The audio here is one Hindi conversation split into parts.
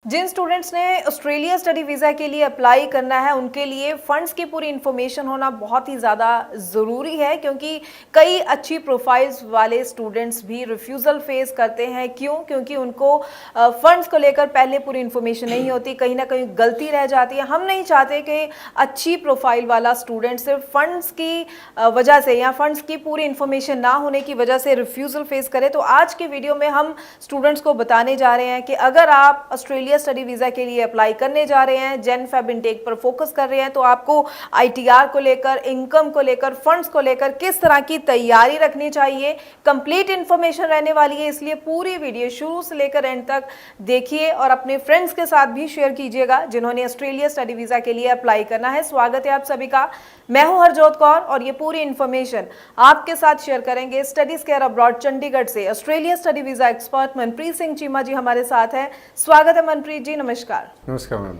जिन स्टूडेंट्स ने ऑस्ट्रेलिया स्टडी वीज़ा के लिए अप्लाई करना है उनके लिए फ़ंड्स की पूरी इन्फॉर्मेशन होना बहुत ही ज़्यादा ज़रूरी है, क्योंकि कई अच्छी प्रोफाइल्स वाले स्टूडेंट्स भी रिफ्यूज़ल फेस करते हैं। क्योंकि उनको फ़ंड्स को लेकर पहले पूरी इन्फॉर्मेशन नहीं होती, कहीं ना कहीं गलती रह जाती है। हम नहीं चाहते कि अच्छी प्रोफाइल वाला स्टूडेंट सिर्फ फ़ंड्स की वजह से या फ़ंड्स की पूरी इन्फॉर्मेशन ना होने की वजह से रिफ्यूज़ल फेस करे। तो आज के वीडियो में हम स्टूडेंट्स को बताने जा रहे हैं कि अगर आप ऑस्ट्रेलिया स्टडी वीजा के लिए अप्लाई करने जा रहे हैं, जैन फेब इनटेक पर फोकस कर रहे हैं, तो आपको आईटीआर को लेकर, इनकम को लेकर, फंड्स को लेकर किस तरह की तैयारी रखनी चाहिए, कंप्लीट इंफॉर्मेशन रहने वाली है। इसलिए पूरी वीडियो शुरू से लेकर एंड तक देखिए और अपने फ्रेंड्स के साथ भी शेयर कीजिएगा जिन्होंने ऑस्ट्रेलिया स्टडी वीजा के लिए अप्लाई करना है। स्वागत है आप सभी का, मैं हूं हरजोत कौर और ये पूरी इन्फॉर्मेशन आपके साथ शेयर करेंगे स्टडीज केयर अब्रॉड चंडीगढ़ से Australia study visa expert Manpreet Singh Cheema ji हमारे साथ हैं। स्वागत है मनप्रीत जी, नमस्कार। नमस्कार मैम।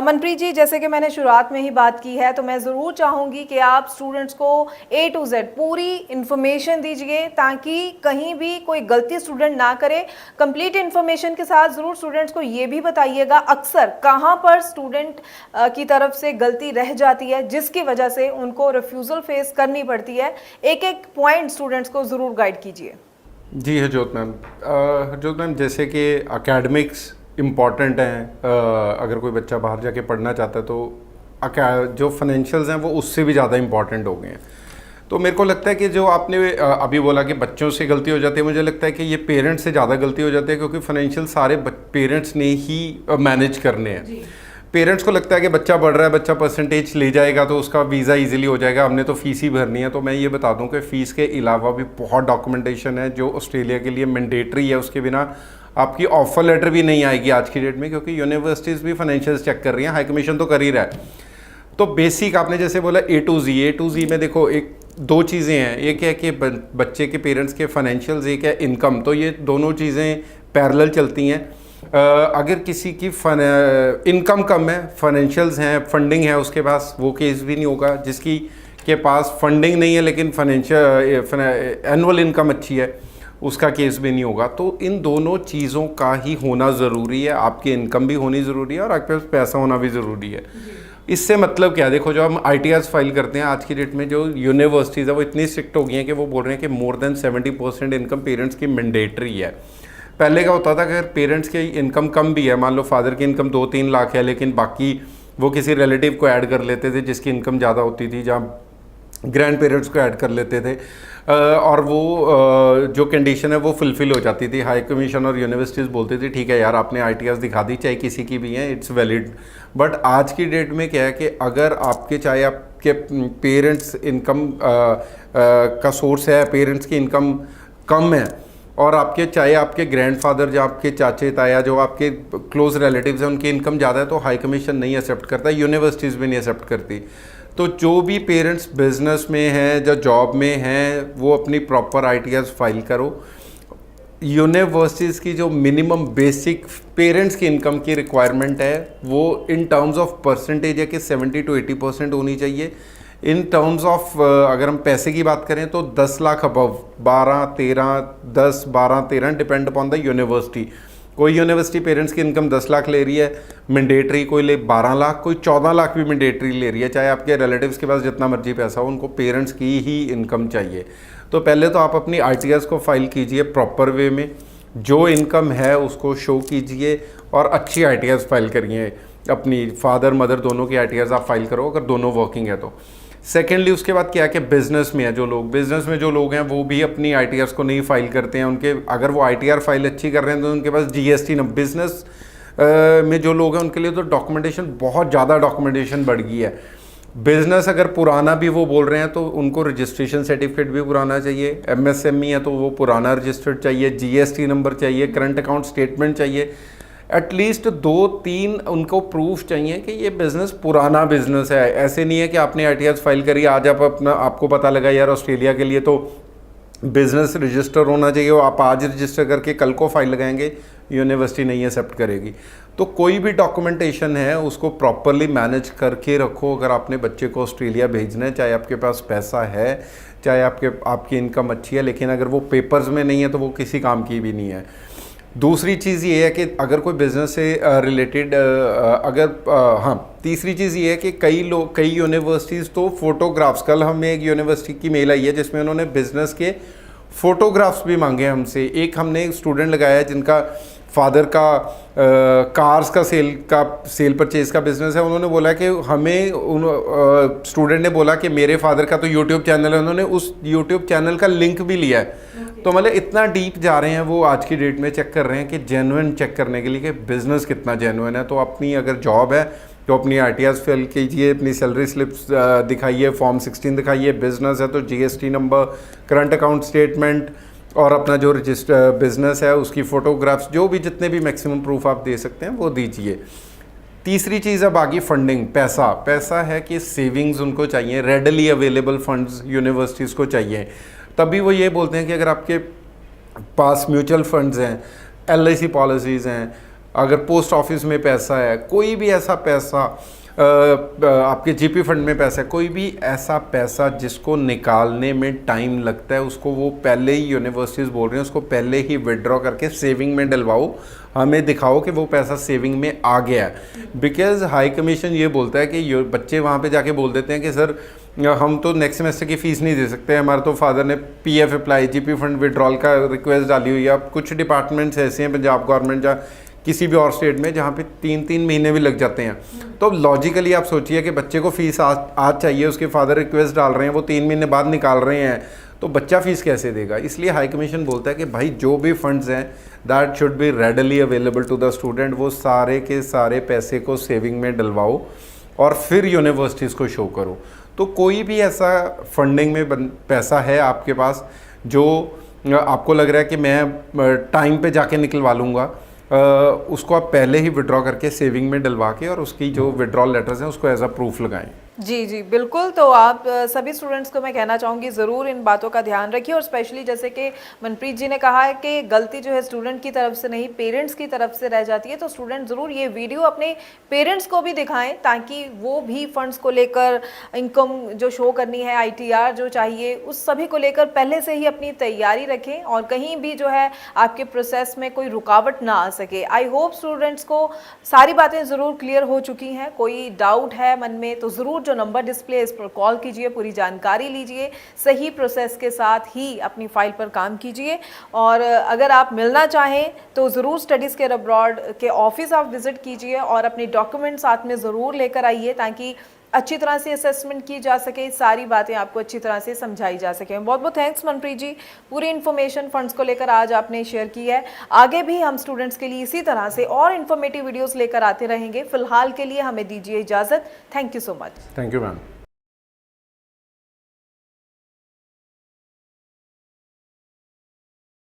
मनप्रीत जी, जैसे कि मैंने शुरुआत में ही बात की है, तो मैं ज़रूर चाहूँगी कि आप स्टूडेंट्स को A to Z पूरी इन्फॉर्मेशन दीजिए ताकि कहीं भी कोई गलती स्टूडेंट ना करे। कंप्लीट इन्फॉर्मेशन के साथ ज़रूर स्टूडेंट्स को ये भी बताइएगा अक्सर कहाँ पर स्टूडेंट की तरफ से गलती रह जाती है जिसकी वजह से उनको रिफ्यूज़ल फेस करनी पड़ती है। एक एक पॉइंट स्टूडेंट्स को ज़रूर गाइड कीजिए। जी हरजोत मैम, जैसे कि अकेडमिक्स इम्पॉर्टेंट हैं। अगर कोई बच्चा बाहर जाके पढ़ना चाहता है तो जो फाइनेंशियल्स हैं वो उससे भी ज़्यादा इम्पॉर्टेंट हो गए हैं। तो मेरे को लगता है कि जो आपने अभी बोला कि बच्चों से गलती हो जाती है, मुझे लगता है कि ये पेरेंट्स से ज़्यादा गलती हो जाती है, क्योंकि फाइनेंशियल सारे पेरेंट्स ने ही मैनेज करने हैं। पेरेंट्स को लगता है कि बच्चा बढ़ रहा है, बच्चा परसेंटेज ले जाएगा तो उसका वीज़ा इजीली हो जाएगा, हमने तो फ़ीस ही भरनी है। तो मैं ये बता दूं कि फ़ीस के अलावा भी बहुत डॉक्यूमेंटेशन है जो ऑस्ट्रेलिया के लिए मैंडेटरी है। उसके बिना आपकी ऑफर लेटर भी नहीं आएगी आज की डेट में, क्योंकि यूनिवर्सिटीज़ भी फाइनेंशियल्स चेक कर रही हैं, हाई कमीशन तो कर ही रहा है। तो बेसिक आपने जैसे बोला A to Z में देखो एक दो चीज़ें हैं। एक है कि बच्चे के पेरेंट्स के फाइनेंशियल्स, एक है इनकम। तो ये दोनों चीज़ें पैरेलल चलती हैं। अगर किसी की इनकम कम है, फाइनेंशियल्स हैं, फंडिंग है उसके पास, वो केस भी नहीं होगा। जिसकी के पास फंडिंग नहीं है लेकिन फाइनेंशियल एनुअल इनकम अच्छी है, उसका केस भी नहीं होगा। तो इन दोनों चीज़ों का ही होना ज़रूरी है। आपकी इनकम भी होनी ज़रूरी है और आपके पास पैसा होना भी ज़रूरी है। इससे मतलब क्या है, देखो जो हम ITRs फाइल करते हैं आज की डेट में, जो यूनिवर्सिटीज़ है वो इतनी स्ट्रिक्ट हो गई हैं कि वो बोल रहे हैं कि मोर देन 70% इनकम पेरेंट्स की मैंडेटरी है। पहले क्या होता था कि अगर पेरेंट्स की इनकम कम भी है, मान लो फादर की इनकम 2-3 लाख है, लेकिन बाकी वो किसी रिलेटिव को ऐड कर लेते थे जिसकी इनकम ज़्यादा होती थी, जहाँ ग्रैंड पेरेंट्स को ऐड कर लेते थे और वो जो कंडीशन है वो फुलफ़िल हो जाती थी। हाई कमीशन और यूनिवर्सिटीज़ बोलती थी ठीक है यार, आपने ITRs दिखा दी, चाहे किसी की भी हैं, इट्स वैलिड। बट आज की डेट में क्या है कि अगर आपके चाहे आपके पेरेंट्स इनकम का सोर्स है, पेरेंट्स की इनकम कम है, और आपके चाहे आपके ग्रैंडफादर, जो आपके चाचे ताया, जो आपके क्लोज रिलेटिव्स हैं, उनकी इनकम ज़्यादा है, तो हाई कमीशन नहीं एक्सेप्ट करता, यूनिवर्सिटीज़ भी नहीं एक्सेप्ट करती। तो जो भी पेरेंट्स बिजनेस में हैं, जो जॉब में हैं, वो अपनी प्रॉपर ITRs फाइल करो। यूनिवर्सिटीज़ की जो मिनिमम बेसिक पेरेंट्स की इनकम की रिक्वायरमेंट है वो इन टर्म्स ऑफ परसेंटेज है कि 70 to 80% होनी चाहिए। इन टर्म्स ऑफ अगर हम पैसे की बात करें तो 10 lakh above, 12-13 depend upon the university. कोई यूनिवर्सिटी पेरेंट्स की इनकम 10 लाख ले रही है मैंडेटरी, कोई ले 12 लाख, कोई 14 लाख भी मैंडेटरी ले रही है। चाहे आपके रिलेटिव्स के पास जितना मर्जी पैसा हो, उनको पेरेंट्स की ही इनकम चाहिए। तो पहले तो आप अपनी ITRs को फाइल कीजिए प्रॉपर वे में, जो इनकम है उसको शो कीजिए और अच्छी ITRs फाइल करिए। अपनी फादर मदर दोनों की ITRs आप फाइल करो अगर दोनों वर्किंग है तो। सेकेंडली उसके बाद क्या है कि बिज़नेस में है जो लोग, बिज़नेस में जो लोग हैं वो भी अपनी ITRs को नहीं फाइल करते हैं। उनके अगर वो ITR फाइल अच्छी कर रहे हैं तो उनके पास GST न, बिज़नेस में जो लोग हैं उनके लिए तो डॉक्यूमेंटेशन, बहुत ज़्यादा डॉक्यूमेंटेशन बढ़ गई है। बिज़नेस अगर पुराना भी वो बोल रहे हैं तो उनको रजिस्ट्रेशन सर्टिफिकेट भी पुराना चाहिए। MSME है तो वो पुराना रजिस्टर्ड चाहिए, GST नंबर चाहिए, करंट अकाउंट स्टेटमेंट चाहिए, एटलीस्ट 2-3 उनको प्रूफ चाहिए कि ये बिज़नेस पुराना बिज़नेस है। ऐसे नहीं है कि आपने ITRs फाइल करी, आज आपको पता लगा यार ऑस्ट्रेलिया के लिए तो बिज़नेस रजिस्टर होना चाहिए, आप आज रजिस्टर करके कल को फाइल लगाएंगे, यूनिवर्सिटी नहीं एक्सेप्ट करेगी। तो कोई भी डॉक्यूमेंटेशन है उसको प्रॉपरली मैनेज करके रखो अगर आपने बच्चे को ऑस्ट्रेलिया भेजना है। चाहे आपके पास पैसा है, चाहे आपकी इनकम अच्छी है, लेकिन अगर वो पेपर्स में नहीं है तो वो किसी काम की भी नहीं है। दूसरी चीज़ ये है कि अगर कोई बिज़नेस से रिलेटेड हाँ, तीसरी चीज़ ये है कि कई यूनिवर्सिटीज़ तो फोटोग्राफ्स, कल हमें एक यूनिवर्सिटी की मेल आई है जिसमें उन्होंने बिज़नेस के फ़ोटोग्राफ्स भी मांगे हमसे। एक हमने एक स्टूडेंट लगाया है जिनका फादर का कार्स का सेल परचेज़ का बिज़नेस है। उन्होंने बोला कि स्टूडेंट ने बोला कि मेरे फादर का तो यूट्यूब चैनल है, उन्होंने उस यूट्यूब चैनल का लिंक भी लिया है। तो मतलब इतना डीप जा रहे हैं वो आज की डेट में, चेक कर रहे हैं कि जेन्युइन चेक करने के लिए कि बिज़नेस कितना जेन्युइन है। तो अपनी अगर जॉब है तो अपनी आरटीआरस फिल कीजिए, अपनी सैलरी स्लिप्स दिखाइए, फॉर्म 16 दिखाइए। बिज़नेस है तो GST number, current account statement और अपना जो रजिस्टर बिज़नेस है उसकी फ़ोटोग्राफ्स, जो भी जितने भी मैक्सिमम प्रूफ आप दे सकते हैं वो दीजिए। तीसरी चीज़ है बाकी फंडिंग, पैसा है कि सेविंग्स उनको चाहिए, रेडली अवेलेबल फंड्स यूनिवर्सिटीज़ को चाहिए। तभी वो ये बोलते हैं कि अगर आपके पास म्यूचुअल फंड्स हैं, एलआईसी पॉलिसीज़ हैं, अगर पोस्ट ऑफिस में पैसा है, कोई भी ऐसा पैसा, आपके जीपी फंड में पैसा है, कोई भी ऐसा पैसा जिसको निकालने में टाइम लगता है, उसको वो पहले ही यूनिवर्सिटीज़ बोल रहे हैं उसको पहले ही विड्रॉ करके सेविंग में डलवाओ, हमें दिखाओ कि वो पैसा सेविंग में आ गया है। बिकॉज हाई कमीशन ये बोलता है कि बच्चे वहाँ पे जाके बोल देते हैं कि सर हम तो नेक्स्ट सेमेस्टर की फ़ीस नहीं दे सकते, हमारे तो फादर ने PF apply, GP fund withdrawal का रिक्वेस्ट डाली हुई है। अब कुछ डिपार्टमेंट्स ऐसे हैं पंजाब गवर्नमेंट या किसी भी और स्टेट में जहाँ पे 3-3 महीने भी लग जाते हैं। तो लॉजिकली आप सोचिए कि बच्चे को फ़ीस आज चाहिए, उसके फादर रिक्वेस्ट डाल रहे हैं, वो 3 महीने बाद निकाल रहे हैं, तो बच्चा फ़ीस कैसे देगा। इसलिए हाई कमीशन बोलता है कि भाई जो भी फंड्स हैं that should be readily available to the student, वो सारे के सारे पैसे को सेविंग में डलवाओ और फिर यूनिवर्सिटीज़ को शो करो। तो कोई भी ऐसा फंडिंग में पैसा है आपके पास जो आपको लग रहा है कि मैं टाइम पे जाके निकलवा लूँगा, उसको आप पहले ही विड्रॉ करके सेविंग में डलवा के और उसकी जो विड्रॉल लेटर्स हैं उसको एज अ प्रूफ लगाएं। जी जी बिल्कुल। तो आप सभी स्टूडेंट्स को मैं कहना चाहूँगी ज़रूर इन बातों का ध्यान रखिए, और स्पेशली जैसे कि मनप्रीत जी ने कहा है कि गलती जो है स्टूडेंट की तरफ से नहीं पेरेंट्स की तरफ से रह जाती है, तो स्टूडेंट ज़रूर ये वीडियो अपने पेरेंट्स को भी दिखाएं ताकि वो भी फंड्स को लेकर, इनकम जो शो करनी है, आईटीआर जो चाहिए, उस सभी को लेकर पहले से ही अपनी तैयारी रखें और कहीं भी जो है आपके प्रोसेस में कोई रुकावट ना आ सके। आई होप स्टूडेंट्स को सारी बातें ज़रूर क्लियर हो चुकी हैं। कोई डाउट है मन में तो ज़रूर जो नंबर डिस्प्ले इस पर कॉल कीजिए, पूरी जानकारी लीजिए, सही प्रोसेस के साथ ही अपनी फाइल पर काम कीजिए। और अगर आप मिलना चाहें तो ज़रूर स्टडीज़ केयर अब्रॉड के ऑफिस आप विजिट कीजिए और अपने डॉक्यूमेंट साथ में ज़रूर लेकर आइए ताकि अच्छी तरह से असेसमेंट की जा सके, सारी बातें आपको अच्छी तरह से समझाई जा सके। बहुत बहुत थैंक्स मनप्रीत जी, पूरी इन्फॉर्मेशन फंड्स को लेकर आज आपने शेयर की है। आगे भी हम स्टूडेंट्स के लिए इसी तरह से और इन्फॉर्मेटिव वीडियोस लेकर आते रहेंगे। फिलहाल के लिए हमें दीजिए इजाज़त। Thank you so much. Thank you ma'am.